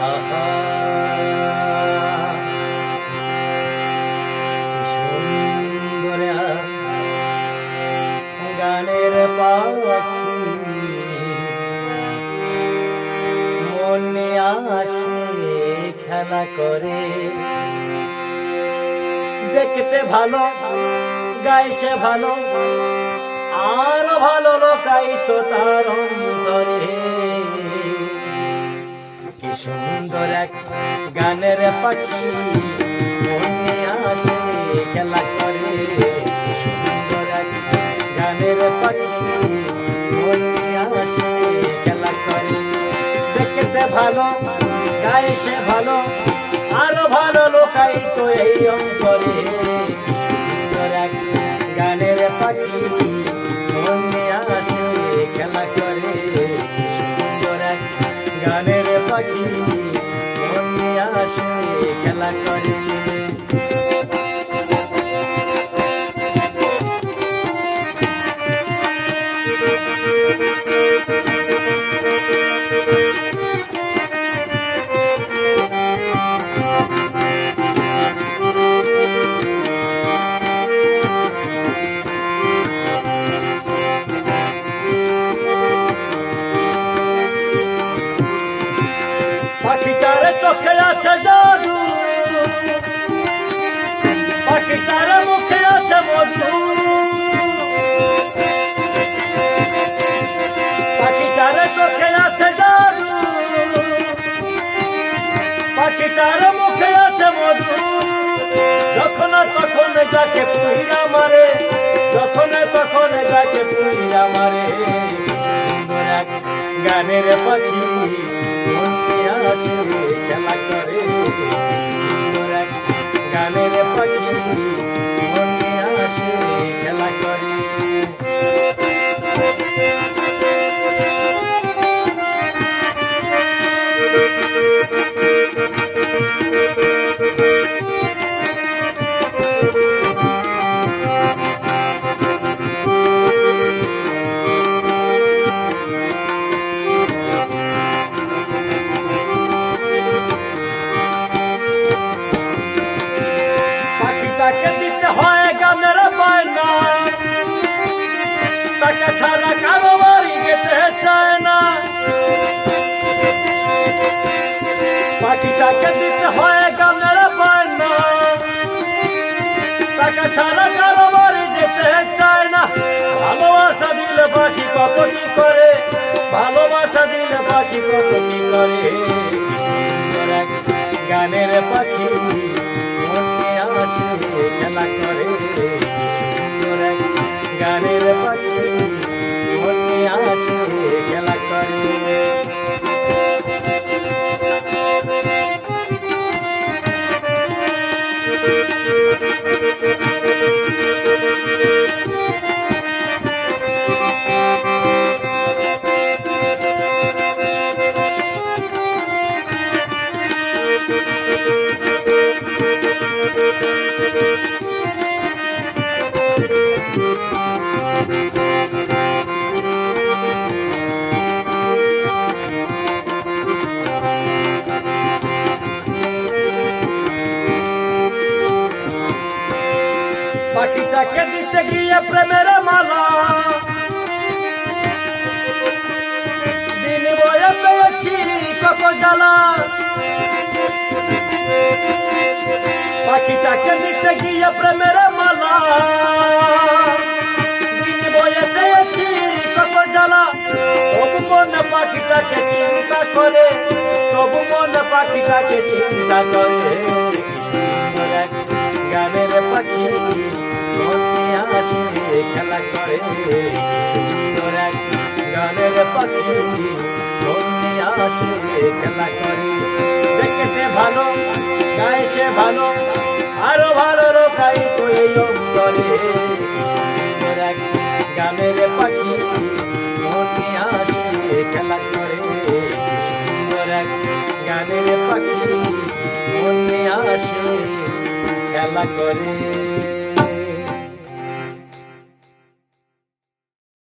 আহা সুন্দর গানের পাখি মনে আসে খেলা করে দেখতে ভালো গাইছে ভালো আর ভালো লোকাই তো তার অন্তরে কি সুন্দর এক গানের পাখি মনে আসে খেলা করে কি সুন্দর এক গানের পাখি মনে আসে খেলা করে দেখতে ভালো গাইছে ভালো আর ভালো লোকাই তো এই অন্তরে কি সুন্দর এক গানের পাখি মনে আসে খেলা করে কি সুন্দর এক গানের পাখি মনে আসে খেলা করে পাখিটার চোখে আছে জাদু পাখিটার মুখে আছে মধু পাখিটার চোখে আছে জাদু পাখিটার মুখে আছে মধু যখন তখন যাকে পুইরা মারে যখন তখন যাকে পুইরা মারে সুন্দর এক গানের পাখি মনে আসে খেলা করে সুন্দর এক গানের পাখি মনে আসে খেলা করে তাকে দিতে হয় গানের বায়না তাকে ছাড়া কারো বাড়ি যেতে চায় না পাখিটাকে দিতে হয় গানের বায়না তাকে ছাড়া কারো বাড়ি যেতে চায় না ভালোবাসা দিলে পাখি কত কি করে ভালোবাসা দিলে পাখি কত কি করে কি সুন্দর এক গানের পাখি মনে আসে খেলা করে কি সুন্দর এক গানের পাখি মনে আসে খেলা করে পাখিটাকে দিতে গিয়ে প্রেমের মালা দিন বয়ে পেয়েছি কত জ্বালা পাখিটাকে দিতে গিয়ে প্রেমের মালা দিন বয়ে পেয়েছি কত জ্বালা তবু মনে পাখিটাকে চিন্তা করে তবু মনে পাখিটাকে চিন্তা করে কি সুন্দর এক গানের পাখি মনে আসে খেলা করে কি সুন্দর এক গানের পাখি মনে আসে খেলা করে দেখতে ভালো গাইছে ভালো আরো ভালো লোকাই তো এই অন্তরে কি সুন্দর এক গানের পাখি মনে আসে খেলা করে কি সুন্দর এক গানের পাখি মনে আসে খেলা করে।